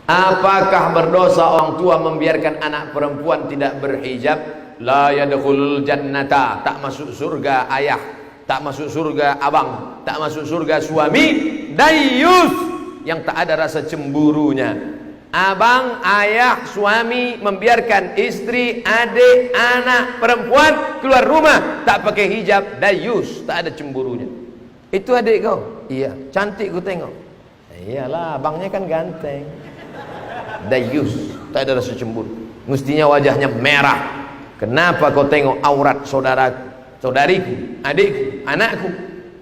Apakah berdosa orang tua membiarkan anak perempuan tidak berhijab? La yadkhulul jannata, tak masuk surga ayah, tak masuk surga abang, tak masuk surga suami dayyus yang tak ada rasa cemburunya. Abang, ayah, suami membiarkan istri, adik, anak perempuan keluar rumah tak pakai hijab, dayyus, tak ada cemburunya. Itu adik kau? Iya. Cantik ku tengok. Iyalah, abangnya kan ganteng. Dayyus, tak ada rasa cemburu. Mestinya wajahnya merah. Kenapa kau tengok aurat saudaraku, saudariku, adikku, anakku?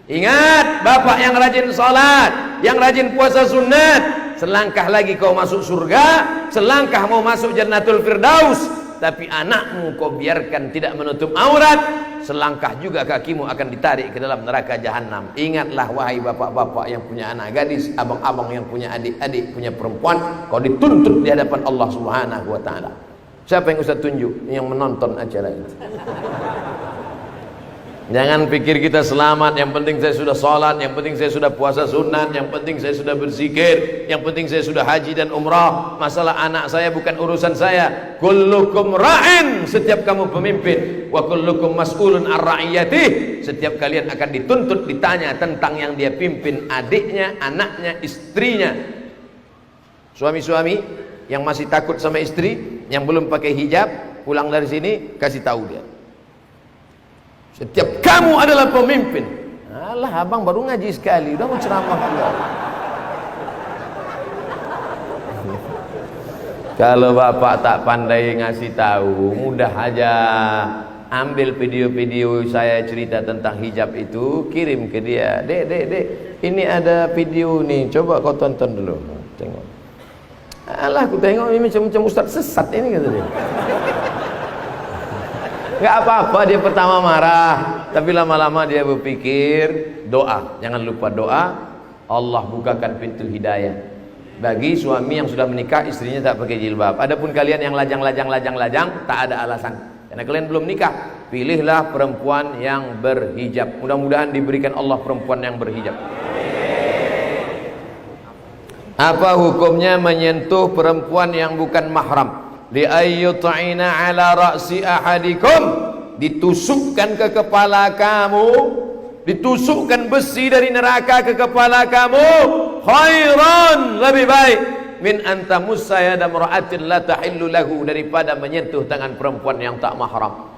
Ingat, bapak yang rajin salat, yang rajin puasa sunat, selangkah lagi kau masuk surga, selangkah mau masuk Jannatul Firdaus. Tapi anakmu kau biarkan tidak menutup aurat, selangkah juga kakimu akan ditarik ke dalam neraka jahanam. Ingatlah wahai bapak-bapak yang punya anak gadis, abang-abang yang punya adik-adik, punya perempuan, kau dituntut di hadapan Allah Subhanahu wa taala. Siapa yang Ustaz tunjuk yang menonton acara itu? Jangan pikir kita selamat, yang penting saya sudah sholat, yang penting saya sudah puasa sunat, yang penting saya sudah berzikir, yang penting saya sudah haji dan umrah. Masalah anak saya bukan urusan saya. Kullukum ra'in, setiap kamu pemimpin, wa kullukum mas'ulun ar-ra'iyatih, setiap kalian akan dituntut ditanya tentang yang dia pimpin, adiknya, anaknya, istrinya. Suami-suami yang masih takut sama istri, yang belum pakai hijab, pulang dari sini kasih tahu dia, setiap kamu adalah pemimpin. Alah, abang baru ngaji sekali, udah mau ceramah pula. Kalau bapak tak pandai ngasih tahu, mudah aja ambil video-video saya cerita tentang hijab itu, kirim ke dia. Dek, ini ada video nih, coba kau tonton dulu. Tengok. Alah, aku tengok ini macam ustaz sesat ini, kata dia. Gak apa-apa, dia pertama marah, tapi lama-lama dia berpikir, doa, jangan lupa doa. Allah bukakan pintu hidayah bagi suami yang sudah menikah, istrinya tak pakai jilbab. Adapun kalian yang lajang, tak ada alasan, karena kalian belum nikah. Pilihlah perempuan yang berhijab. Mudah-mudahan diberikan Allah perempuan yang berhijab. Apa hukumnya menyentuh perempuan yang bukan mahram? Li ayyut'ina ala ra'si ahadikum, ditusukkan ke kepala kamu, ditusukkan besi dari neraka ke kepala kamu, khairan, lebih baik min antamussa yada mar'atin la tahillu lahu, daripada menyentuh tangan perempuan yang tak mahram.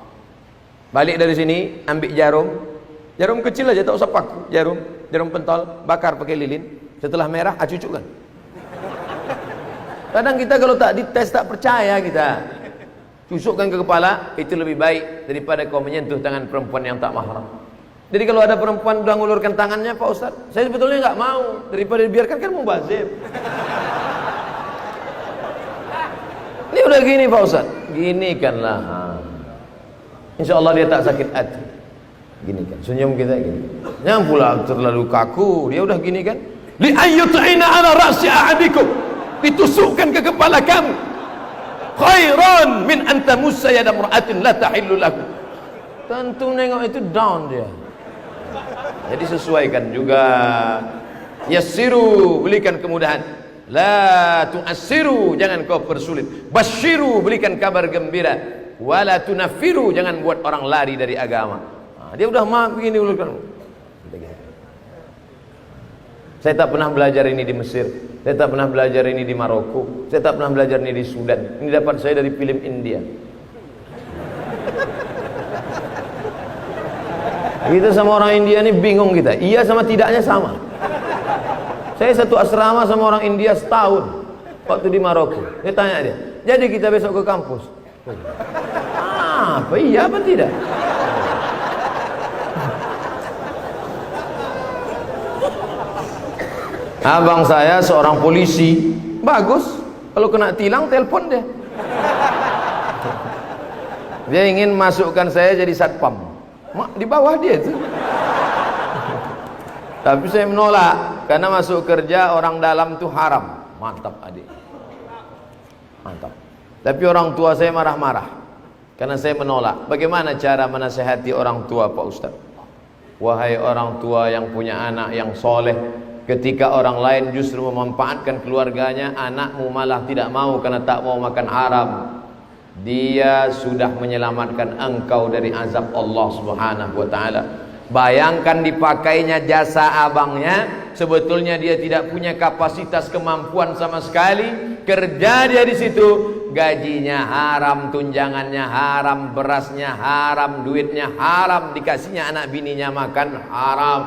Balik dari sini, ambil jarum kecil aja, tak usah paku, jarum pentol, bakar pakai lilin, setelah merah cucukkan. Kadang kita kalau tak dites tak percaya, kita tusukkan ke kepala, itu lebih baik daripada kau menyentuh tangan perempuan yang tak mahram. Jadi kalau ada perempuan sudah ngulurkan tangannya, Pak Ustaz, saya sebetulnya nggak mau, daripada dibiarkan kan mubazir. Ini udah gini Pak Ustaz, gini kanlah, insya Allah dia tak sakit hati. Gini kan, senyum kita gini. Jangan pula terlalu kaku, dia udah gini kan. Li ayyut'ina ala ra'si ahadikum, ditusukkan ke kepala kamu, khairan min antamussa yada mar'atin la tahillu lahu. Tentu nengok itu down dia. Jadi sesuaikan juga. Yassiru, berikan kemudahan. La tu'assiru, jangan kau persulit. Basyiru, berikan kabar gembira. Wala tunaffiru, jangan buat orang lari dari agama. Dia udah begini ulurkan. Saya tak pernah belajar ini di Mesir, saya tak pernah belajar ini di Maroko, saya tak pernah belajar ini di Sudan. Ini dapat saya dari film India. Kita sama orang India ini bingung kita. Iya sama tidaknya sama. Saya satu asrama sama orang India setahun waktu di Maroko. Saya tanya dia, jadi kita besok ke kampus? Apa iya apa tidak? Abang saya seorang polisi, bagus. Kalau kena tilang telepon dia. Dia ingin masukkan saya jadi satpam. Di bawah dia tuh. Tapi saya menolak, karena masuk kerja orang dalam tuh haram. Mantap adik, mantap. Tapi orang tua saya marah-marah karena saya menolak. Bagaimana cara menasihati orang tua Pak Ustaz? Wahai orang tua yang punya anak yang soleh, Ketika orang lain justru memanfaatkan keluarganya, anakmu malah tidak mau karena tak mau makan haram. Dia sudah menyelamatkan engkau dari azab Allah Subhanahu wa taala. Bayangkan dipakainya jasa abangnya, sebetulnya dia tidak punya kapasitas kemampuan sama sekali. Kerja dia di situ, gajinya haram, tunjangannya haram, berasnya haram, duitnya haram, dikasihnya anak bininya makan haram.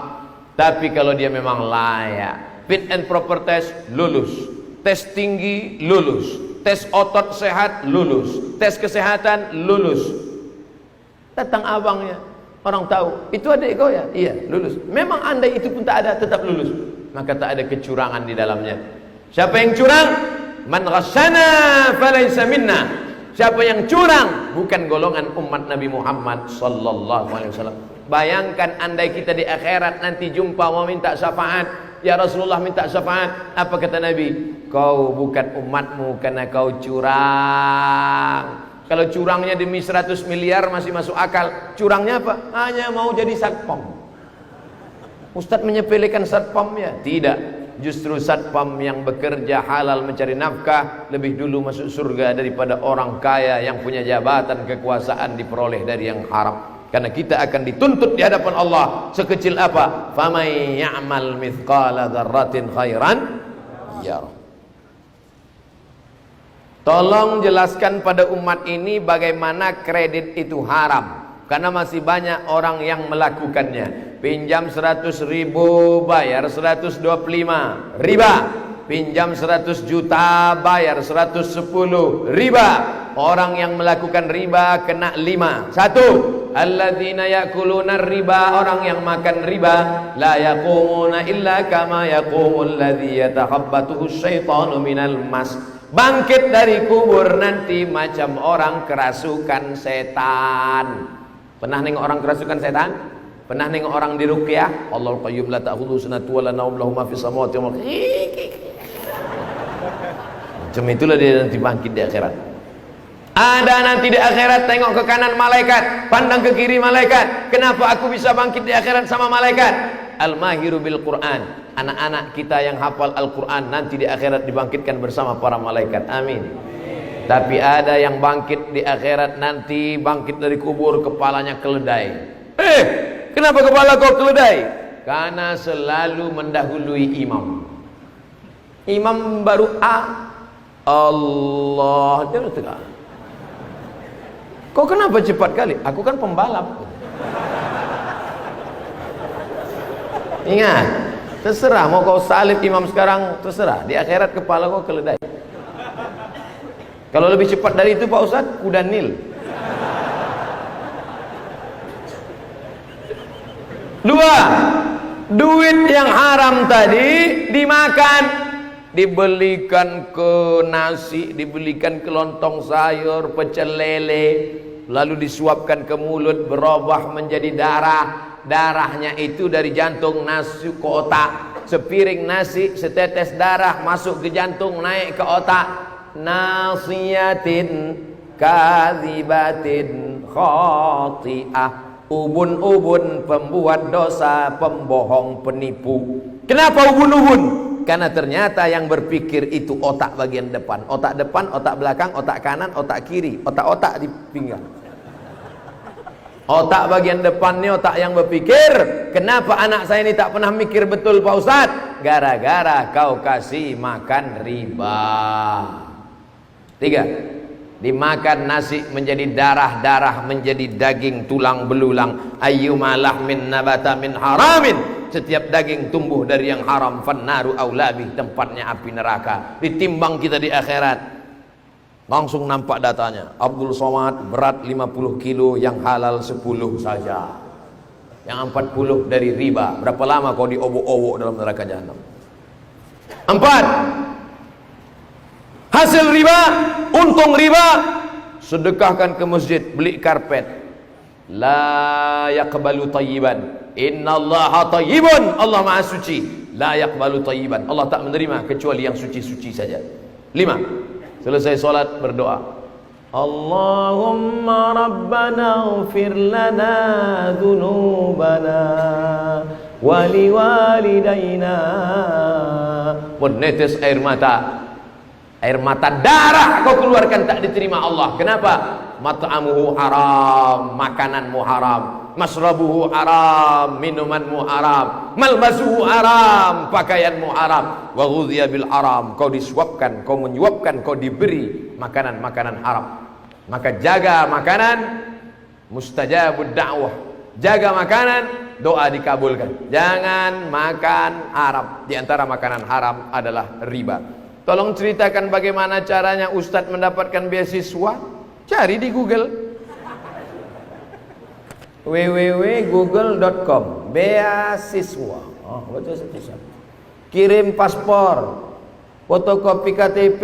Tapi kalau dia memang layak, fit and proper test lulus, tes tinggi lulus, tes otot sehat lulus, tes kesehatan lulus. Datang abangnya, orang tahu, itu adik kau ya? Iya, lulus. Memang andai itu pun tak ada, tetap lulus. Maka tak ada kecurangan di dalamnya. Siapa yang curang? Man ghasyana falaysa minna. Siapa yang curang bukan golongan umat Nabi Muhammad sallallahu alaihi wasallam. Bayangkan andai kita di akhirat nanti jumpa mau minta syafaat, ya Rasulullah minta syafaat, apa kata Nabi? Kau bukan umatmu karena kau curang. Kalau curangnya demi 100 miliar masih masuk akal. Curangnya apa? Hanya mau jadi satpam. Ustadz menyepelekan satpam ya? Tidak. Justru satpam yang bekerja halal mencari nafkah lebih dulu masuk surga daripada orang kaya yang punya jabatan kekuasaan diperoleh dari yang haram. Karena kita akan dituntut di hadapan Allah sekecil apa? Famay ya'mal mithqala dzarratin khairan yarah. Tolong jelaskan pada umat ini bagaimana kredit itu haram. Karena masih banyak orang yang melakukannya. Pinjam 100 ribu bayar 125 riba. Pinjam 100 juta bayar 110 riba. Orang yang melakukan riba kena 5. 1. Alladzina yakuluna riba, orang yang makan riba la yaqumuna illa kama yaqumul ladzi yatakhabbathu syaitanu minal mas. Bangkit dari kubur nanti macam orang kerasukan setan. Pernah nengok orang kerasukan setan? Pernah nengok orang diruqyah? Allahul qayyum la ta'khudhuhu sinatun wa la nawm lahu ma fis samawati wal ardi. Macam itulah dia nanti bangkit di akhirat. Ada nanti di akhirat, tengok ke kanan malaikat, pandang ke kiri malaikat. Kenapa aku bisa bangkit di akhirat sama malaikat? Al-mahiru bil Quran. Anak-anak kita yang hafal Al-Quran nanti di akhirat dibangkitkan bersama para malaikat. Amin. Tapi ada yang bangkit di akhirat nanti, bangkit dari kubur kepalanya keledai. Kenapa kepala kau keledai? Karena selalu mendahului imam. Imam baru Allah, dia bertengah. Kau kenapa cepat kali? Aku kan pembalap. Ingat, terserah mau kau salib imam sekarang, terserah. Di akhirat kepala kau keledai. Kalau lebih cepat dari itu Pak Ustadz, kuda Nil. 2. Duit yang haram tadi dimakan, dibelikan ke nasi, dibelikan ke lontong sayur, pecel lele, lalu disuapkan ke mulut, berubah menjadi darah. Darahnya itu dari jantung nasi ke otak. Sepiring nasi, setetes darah masuk ke jantung, naik ke otak. Nasiyatin kadhibatin khati'ah. Ubun-ubun, pembuat dosa, pembohong, penipu. Kenapa ubun-ubun? Karena ternyata yang berpikir itu otak bagian depan. Otak depan, otak belakang, otak kanan, otak kiri. Otak-otak di pinggang. Otak bagian depan ini otak yang berpikir. Kenapa anak saya ini tak pernah mikir betul Pak Ustadz? Gara-gara kau kasih makan riba. 3. Dimakan nasi menjadi darah, darah menjadi daging, tulang belulang. Ayyuma lahmin nabata min haramin. Setiap daging tumbuh dari yang haram, fannaru aulabi, tempatnya api neraka. Ditimbang kita di akhirat, langsung nampak datanya. Abdul Somad berat 50 kilo, yang halal 10 saja. Yang 40 dari riba. Berapa lama kau diobok-obok dalam neraka jahanam? 4. Hasil riba, untung riba, sedekahkan ke masjid, beli karpet. La yaqbalu tayyiban. Innallaha tayyibun. Allah Maha Suci. La yaqbalu tayyiban. Allah tak menerima kecuali yang suci-suci saja. 5. Selesai solat berdoa. Allahumma rabbana ighfir lana dhunubana wali walidaina. Menetes air mata darah kau keluarkan, tak diterima Allah. Kenapa? Mat'amuhu haram, makananmu haram. Masrabuhu haram, minumanmu haram. Malbasuhu haram, pakaianmu haram. Wa ghudhiya bil haram, kau disuapkan, kau menyuapkan, kau diberi makanan-makanan haram. Maka jaga makanan, mustajabud da'wah. Jaga makanan, doa dikabulkan. Jangan makan haram. Di antara makanan haram adalah riba. Tolong ceritakan bagaimana caranya Ustadz mendapatkan beasiswa. Cari di Google, www.google.com, beasiswa. Oh, kirim paspor, fotokopi KTP,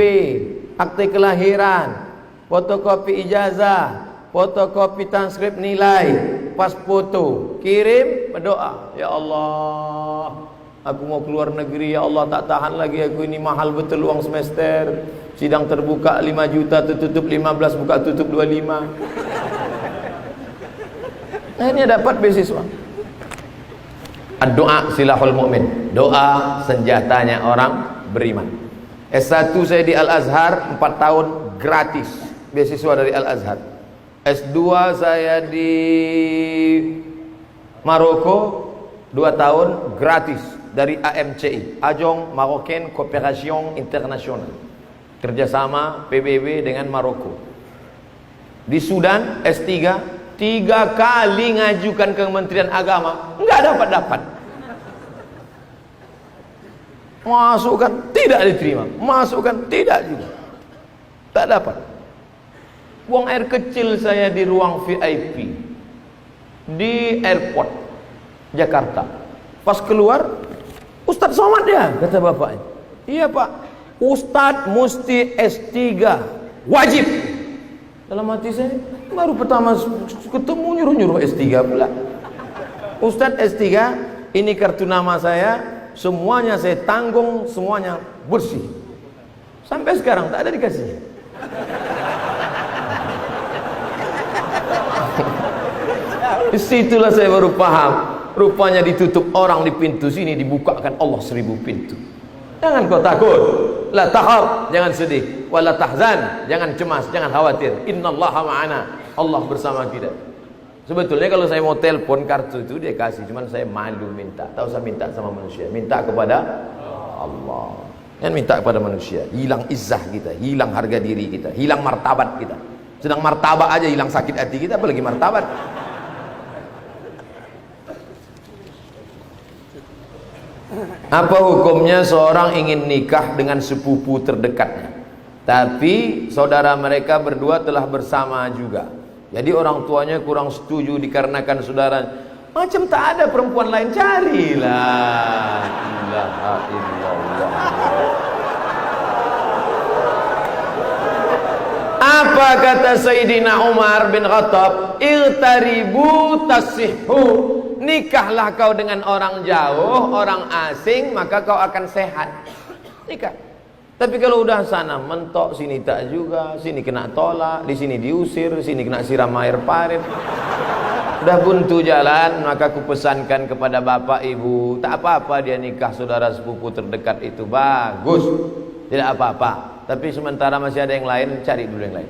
akte kelahiran, fotokopi ijazah, fotokopi transkrip nilai, pas foto, kirim, berdoa. Ya Allah, aku mau keluar negeri, ya Allah, tak tahan lagi aku ini, mahal betul uang semester. Sidang terbuka 5 juta, tutup 15, buka tutup 25. Akhirnya dapat beasiswa. Doa silahul mu'min. Doa senjatanya orang beriman. S1 saya di Al-Azhar 4 tahun gratis, beasiswa dari Al-Azhar. S2 saya di Maroko 2 tahun gratis dari AMCI, Agence Marocaine Coopération Internationale, kerjasama PBB dengan Maroko. Di Sudan S3 3 kali ngajukan ke Kementerian Agama, nggak dapat. Masukkan tidak diterima, masukkan tidak juga, tak dapat. Buang air kecil saya di ruang VIP di airport Jakarta. Pas keluar, Ustadz Somad ya, kata bapaknya. Iya Pak, Ustadz mesti S3 wajib. Dalam hati saya, baru pertama ketemu nyuruh S3 pula. Ustadz S3, ini kartu nama saya, semuanya saya tanggung, semuanya bersih. Sampai sekarang tak ada dikasih. Disitulah saya baru paham, rupanya ditutup orang di pintu sini, dibukakan Allah 1000 pintu. Jangan kau takut, la tahab, jangan sedih, wala tahzan, jangan cemas, jangan khawatir. Innallaha ma'ana, Allah bersama kita. Sebetulnya kalau saya mau telepon kartu itu dia kasih, cuman saya malu minta. Tak usah minta sama manusia, minta kepada Allah. Jangan minta kepada manusia, hilang izzah kita, hilang harga diri kita, hilang martabat kita. Sedang martabat aja hilang sakit hati kita, apalagi martabat. Apa hukumnya seorang ingin nikah dengan sepupu terdekatnya, tapi saudara mereka berdua telah bersama juga. Jadi orang tuanya kurang setuju dikarenakan saudara. Macam tak ada perempuan lain, carilah. Ilaha illallah. Apa kata Sayyidina Umar bin Khattab? Igtaribu tasihhu. Nikahlah kau dengan orang jauh, orang asing, maka kau akan sehat. Nikah. Tapi kalau udah sana mentok, sini tak juga, sini kena tolak, di sini diusir, sini kena siram air parit. Udah buntu jalan, maka aku pesankan kepada bapak ibu, tak apa-apa dia nikah saudara sepupu terdekat itu, bagus, tidak apa-apa. Tapi sementara masih ada yang lain, cari dulu yang lain.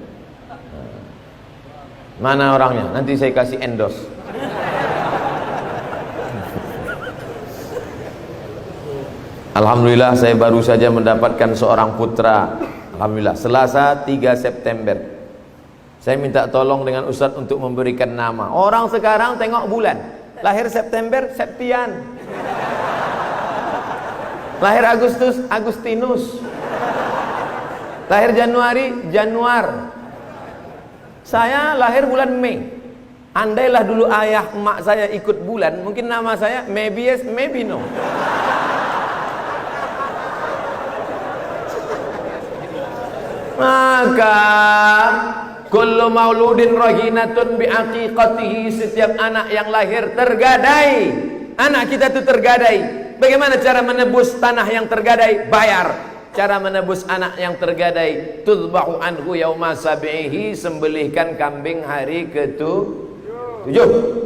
Mana orangnya? Nanti saya kasih endorse. Alhamdulillah saya baru saja mendapatkan seorang putra. Alhamdulillah, Selasa 3 September. Saya minta tolong dengan Ustadz untuk memberikan nama. Orang sekarang tengok bulan. Lahir September, Septian. Lahir Agustus, Agustinus. Lahir Januari, Januar. Saya lahir bulan Mei. Andailah dulu ayah emak saya ikut bulan, mungkin nama saya maybe yes, maybe no. Maka kullu mauludin rahinatun biaqiqatihi, setiap anak yang lahir tergadai. Anak kita itu tergadai. Bagaimana cara menebus tanah yang tergadai? Bayar. Cara menebus anak yang tergadai, tudbahu anhu yauma sabihi, sembelihkan kambing hari ke-7.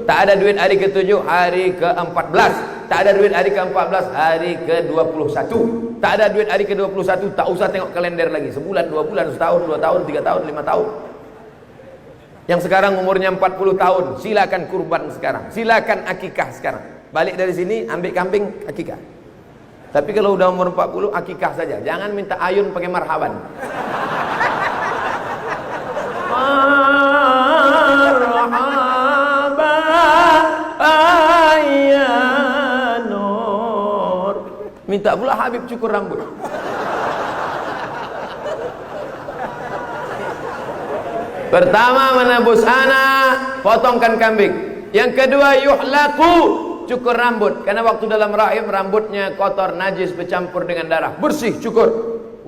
Tak ada duit hari ke-7, hari ke-14 tak ada duit hari ke-14, hari ke-21. Tak ada duit hari ke-21, tak usah tengok kalender lagi. Sebulan, 2 bulan, setahun, 2 tahun, 3 tahun, 5 tahun. Yang sekarang umurnya 40 tahun, silakan kurban sekarang. Silakan akikah sekarang. Balik dari sini, ambil kambing, akikah. Tapi kalau udah umur 40, akikah saja. Jangan minta ayun pakai marhaban. Minta pula Habib cukur rambut. Pertama menebus anak, potongkan kambing. Yang kedua yuhlaku, cukur rambut. Karena waktu dalam rahim rambutnya kotor, najis, bercampur dengan darah. Bersih, cukur.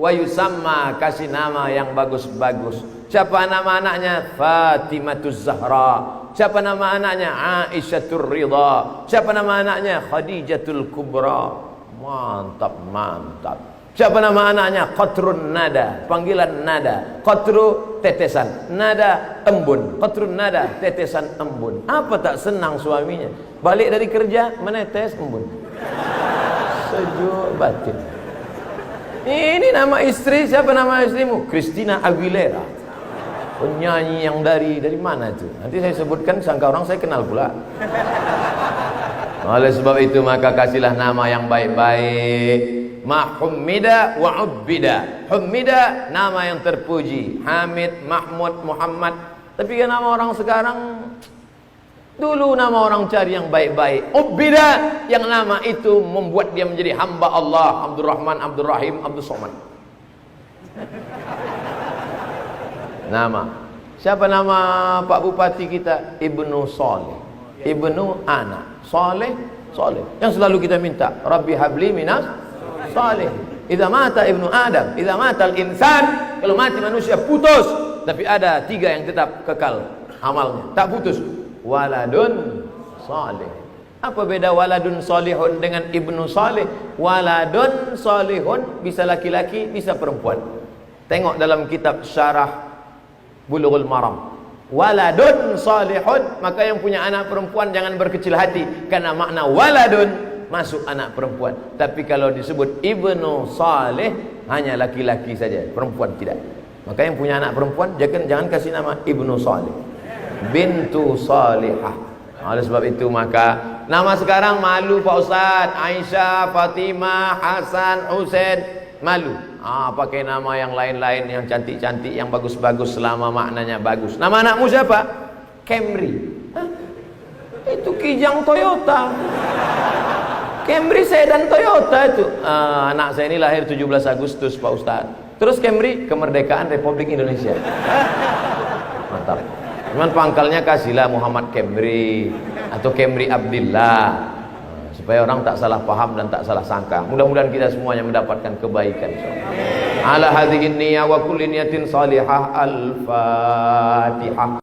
Wa yusamma, kasih nama yang bagus-bagus. Siapa nama anaknya? Fatimatuz Zahra. Siapa nama anaknya? Aisyatur Ridha. Siapa nama anaknya? Khadijatul Kubra. Mantap, mantap. Siapa nama anaknya? Qatrun Nada, panggilan nada. Qatru, tetesan. Nada, embun. Qatrun Nada, tetesan embun. Apa tak senang suaminya? Balik dari kerja, menetes embun. Sejuk batin. Ini nama istri, siapa nama istrimu? Christina Aguilera. Penyanyi yang dari mana itu? Nanti saya sebutkan, sangka orang saya kenal pula. Oleh sebab itu maka kasihlah nama yang baik-baik. Hummida wa ubbida. Hummida, nama yang terpuji. Hamid, Mahmud, Muhammad. Tapi kan nama orang sekarang, dulu nama orang cari yang baik-baik. Ubbida, yang nama itu membuat dia menjadi hamba Allah. Abdul Rahman, Abdul Rahim, Abdul Somad. Nama. Siapa nama Pak Bupati kita? Ibnu Saleh. Ibnu Ana. Saleh, Saleh. Yang selalu kita minta, Rabbi habli minas saleh. Idza mata ibnu Adam, idza mata al-insan, kalau mati manusia putus, tapi ada 3 yang tetap kekal amalnya, tak putus. Waladun saleh. Apa beda waladun salihun dengan ibnu saleh? Waladun salihun bisa laki-laki, bisa perempuan. Tengok dalam kitab Syarah Bulughul Maram. Waladun salihun, maka yang punya anak perempuan jangan berkecil hati, karena makna waladun masuk anak perempuan. Tapi kalau disebut ibnu salih, hanya laki-laki saja, perempuan tidak. Maka yang punya anak perempuan jangan kasih nama ibnu salih, bintu salihah. Oleh sebab itu maka nama sekarang malu Pak Ustaz. Aisyah, Fatimah, Hasan, Husain, malu. Pakai nama yang lain-lain, yang cantik-cantik, yang bagus-bagus, selama maknanya bagus. Nama anakmu siapa? Camry. Itu Kijang Toyota. Camry sedan Toyota itu. Anak saya ini lahir 17 Agustus Pak Ustaz. Terus Camry, kemerdekaan Republik Indonesia. Mantap. Cuman pangkalnya kasihlah Muhammad Camry atau Camry Abdillah, supaya orang tak salah paham dan tak salah sangka. Mudah-mudahan kita semuanya mendapatkan kebaikan. Ala hadhihi niyya wa kulli niyatin salihah. Al-Fatihah.